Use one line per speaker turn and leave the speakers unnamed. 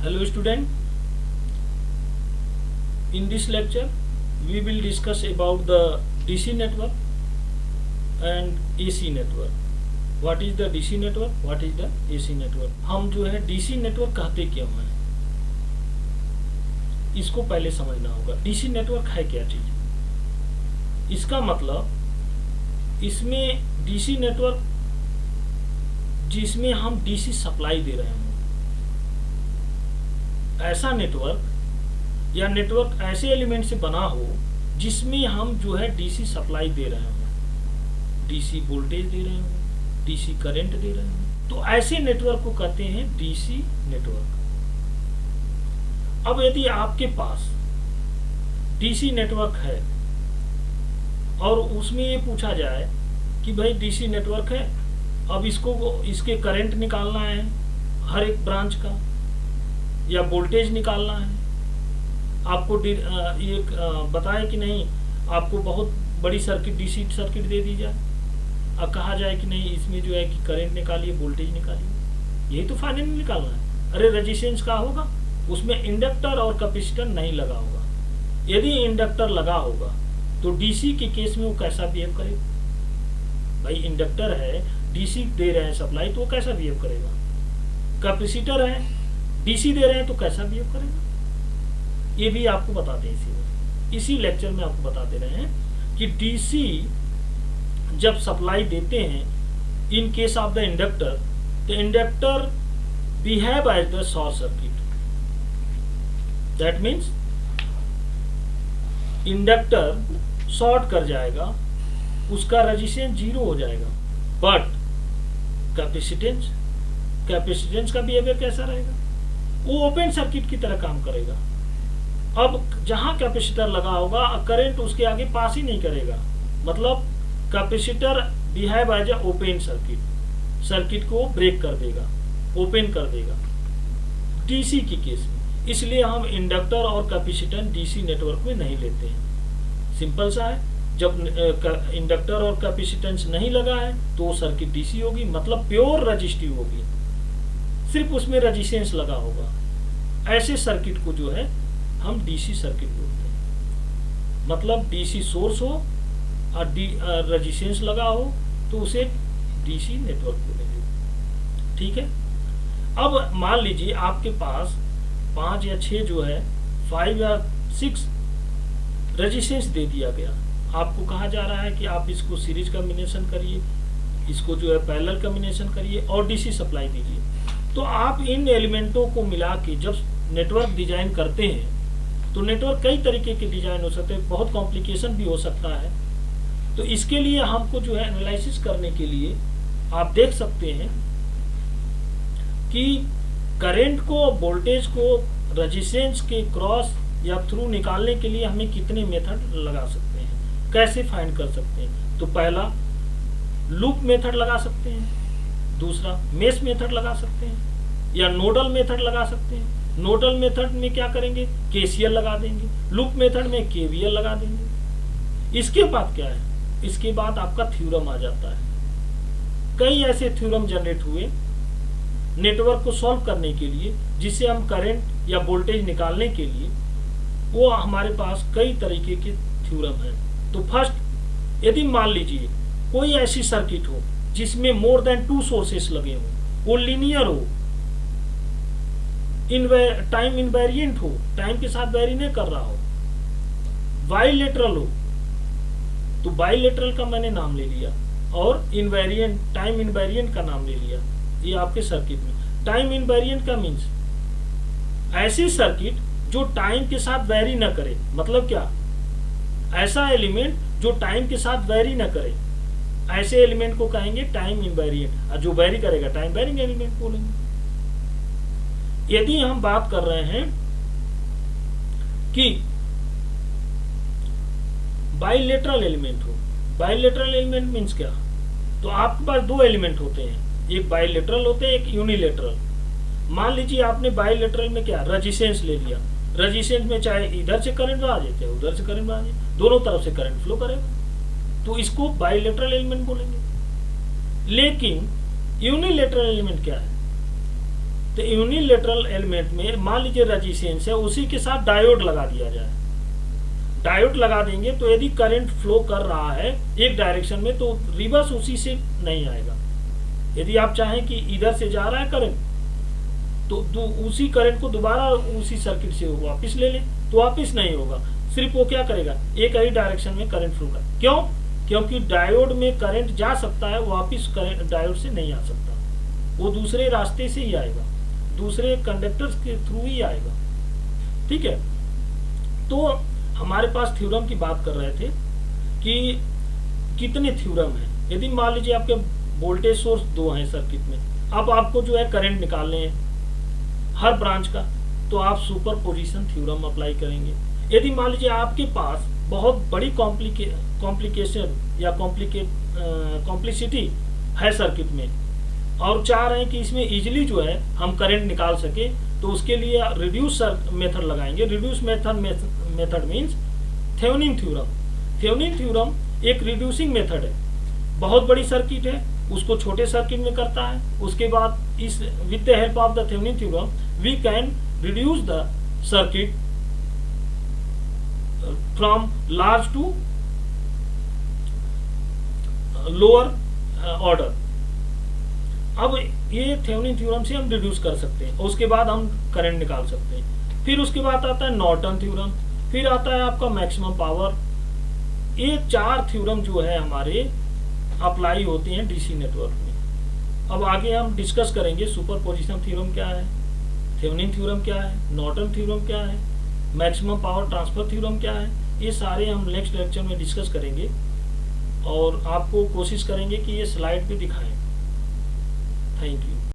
Hello student, in this lecture we will discuss about the DC network and AC network. What is the DC network? What is the AC network? हम जो है DC network कहते क्यों हैं, इसको पहले समझना होगा। DC network है क्या चीज? इसका मतलब इसमें DC network जिसमें हम DC सप्लाई दे रहे हैं, ऐसा नेटवर्क या नेटवर्क ऐसे एलिमेंट से बना हो जिसमें हम जो है डीसी सप्लाई दे रहे हो, डीसी वोल्टेज दे रहे हो, डीसी करंट दे रहे हो, तो ऐसे नेटवर्क को कहते हैं डीसी नेटवर्क। अब यदि आपके पास डीसी नेटवर्क है और उसमें ये पूछा जाए कि भाई डीसी नेटवर्क है, अब इसके करंट निकालना है हर एक ब्रांच का या वोल्टेज निकालना है, आपको ये बताए कि नहीं, आपको बहुत बड़ी सर्किट डीसी सर्किट दे दी जाए, अब कहा जाए कि नहीं इसमें जो है कि करंट निकालिए वोल्टेज निकालिए, यही तो फाइनल निकालना है। अरे रेजिस्टेंस का होगा, उसमें इंडक्टर और कैपेसिटर नहीं लगा होगा। यदि इंडक्टर लगा होगा तो डीसी के केस में वो कैसा बिहेव करेगा? भाई इंडक्टर है, डीसी दे रहे हैं सप्लाई, तो वो कैसा बिहेव करेगा? कैपेसिटर है, डीसी दे रहे हैं, तो कैसा बिहेव करेगा? ये भी आपको बताते हैं इसी लेक्चर में आपको बता दे रहे हैं कि डीसी जब सप्लाई देते हैं in case of the inductor, the inductor behave as the short circuit. That means inductor short कर जाएगा, उसका रेजिस्टेंस 0 हो जाएगा, बट कैपेसिटेंस का बिहेवियर कैसा रहेगा? वो ओपन सर्किट की तरह काम करेगा। अब जहां कैपेसिटर लगा होगा करंट उसके आगे पास ही नहीं करेगा, मतलब capacitor behave as a open circuit, circuit को ब्रेक कर देगा, ओपन कर देगा डीसी की केस में। इसलिए हम इंडक्टर और कैपेसिटर डीसी नेटवर्क में नहीं लेते हैं। सिंपल सा है, जब इंडक्टर और कैपेसिटेंस नहीं लगा है तो सर्किट डीसी होगी, मतलब प्योर रजिस्टिव होगी, सिर्फ उसमें रेजिस्टेंस लगा होगा। ऐसे सर्किट को जो है हम डीसी सर्किट बोलते हैं, मतलब डीसी सोर्स हो और रेजिस्टेंस लगा हो तो उसे डीसी नेटवर्क बोलेंगे। ठीक है। अब मान लीजिए आपके पास 5 या 6 जो है 5 या 6 रेजिस्टेंस दे दिया गया, आपको कहा जा रहा है कि आप इसको सीरीज कॉम्बिनेशन करिए, इसको जो है पैरेलल कॉम्बिनेशन करिए और डीसी सप्लाई दीजिए। तो आप इन एलिमेंटों को मिला के जब नेटवर्क डिजाइन करते हैं तो नेटवर्क कई तरीके के डिजाइन हो सकते हैं, बहुत कॉम्प्लिकेशन भी हो सकता है। तो इसके लिए हमको जो है एनालिसिस करने के लिए आप देख सकते हैं कि करंट को, वोल्टेज को रेजिस्टेंस के क्रॉस या थ्रू निकालने के लिए हमें कितने मेथड लगा सकते हैं, कैसे फाइंड कर सकते हैं। तो पहला लूप मेथड लगा सकते हैं, दूसरा मेश मेथड लगा सकते हैं या नोडल मेथड लगा सकते हैं। नोडल मेथड में क्या करेंगे, केसीएल लगा देंगे, लूप मेथड में केवीएल लगा देंगे। इसके बाद क्या है, इसके बाद आपका थ्योरम आ जाता है। कई ऐसे थ्योरम जनरेट हुए नेटवर्क को सॉल्व करने के लिए, जिससे हम करंट या वोल्टेज निकालने के लिए, वो हमारे पास कई तरीके के थ्योरम हैं। तो फर्स्ट, यदि मान लीजिए कोई ऐसी सर्किट हो जिसमें मोर देन 2 सोर्सेस लगे हो, वो लीनियर हो, टाइम इनवेरिएंट हो, टाइम के साथ वेरी नहीं कर रहा हो, बाइलेटरल हो, तो बाइलेटरल का मैंने नाम ले लिया, और इनवेरिएंट, टाइम इनवेरिएंट का नाम ले लिया। ये आपके सर्किट में टाइम इनवेरिएंट का मीन्स ऐसी सर्किट जो टाइम के साथ वेरी न करे, मतलब क्या, ऐसा एलिमेंट जो टाइम के साथ वेरी न करे, ऐसे एलिमेंट को कहेंगे टाइम इनवेरिएंट, और जो वेरी करेगा टाइम वेरिंग एलिमेंट बोलेंगे। यदि हम बात कर रहे हैं कि बाइलेटरल एलिमेंट हो, बाइलेटरल एलिमेंट मीन्स क्या, तो आपके पास 2 एलिमेंट होते हैं, एक बाइलेटरल होते हैं, एक यूनिलेटरल। मान लीजिए आपने बाइलेटरल में क्या, रेजिस्टेंस ले लिया, रेजिस्टेंस में चाहे इधर से करंट आ जाए चाहे उधर से करंट आ जाए, दोनों तरफ से करंट फ्लो करेगा, तो इसको बाइलेटरल एलिमेंट बोलेंगे। लेकिन यूनिलेटरल एलिमेंट क्या है, तो यूनिलेटरल एलिमेंट में मान लीजिए रेजिस्टेंस है, उसी के साथ डायोड लगा दिया जाए, डायोड लगा देंगे तो यदि करंट फ्लो कर रहा है एक डायरेक्शन में तो रिवर्स उसी से नहीं आएगा। यदि आप चाहें कि इधर से जा रहा है करंट तो उसी करंट को दोबारा उसी सर्किट से वापस ले लें तो वापस नहीं होगा, सिर्फ वो क्या करेगा, एक ही डायरेक्शन में करंट फ्लो कर। क्यों? क्योंकि डायोड में करंट जा सकता है, वापस करंट डायोड से नहीं आ सकता, वो दूसरे रास्ते से ही आएगा, दूसरे कंडक्टर्स के थ्रू ही आएगा। ठीक है, तो हमारे पास थ्योरम की बात कर रहे थे कि कितने थ्योरम हैं। यदि मान लीजिए आपके वोल्टेज सोर्स 2 हैं सर्किट में, अब आपको जो है करंट निकालने हैं हर ब्रांच का, तो आप सुपरपोजिशन थ्योरम अप्लाई करेंगे। यदि मान लीजिए आपके पास बहुत बड़ी कॉम्प्लिकेशन या कॉम्प्लिसिटी है सर्किट में और चाह रहे हैं कि इसमें इजीली जो है हम करंट निकाल सके, तो उसके लिए रिड्यूस मेथड लगाएंगे। Reduce method means Thevenin theorem. Thevenin theorem एक रिड्यूसिंग मेथड है, बहुत बड़ी सर्किट है उसको छोटे सर्किट में करता है, उसके बाद इस with the help of the Thevenin theorem we can reduce the circuit from large to lower order. अब ये थेवेनिन थ्योरम से हम रिड्यूस कर सकते हैं, उसके बाद हम करंट निकाल सकते हैं। फिर उसके बाद आता है नॉर्टन थ्योरम, फिर आता है आपका मैक्सिमम पावर। ये 4 थ्योरम जो है हमारे अप्लाई होते हैं डीसी नेटवर्क में। अब आगे हम डिस्कस करेंगे सुपरपोजिशन थ्योरम क्या है, थेवेनिन थ्योरम क्या है, नॉर्टन थ्योरम क्या है, मैक्सिमम पावर ट्रांसफर थ्योरम क्या है। ये सारे हम नेक्स्ट लेक्चर में डिस्कस करेंगे और आपको कोशिश करेंगे कि ये स्लाइड पे दिखाएं। Thank you.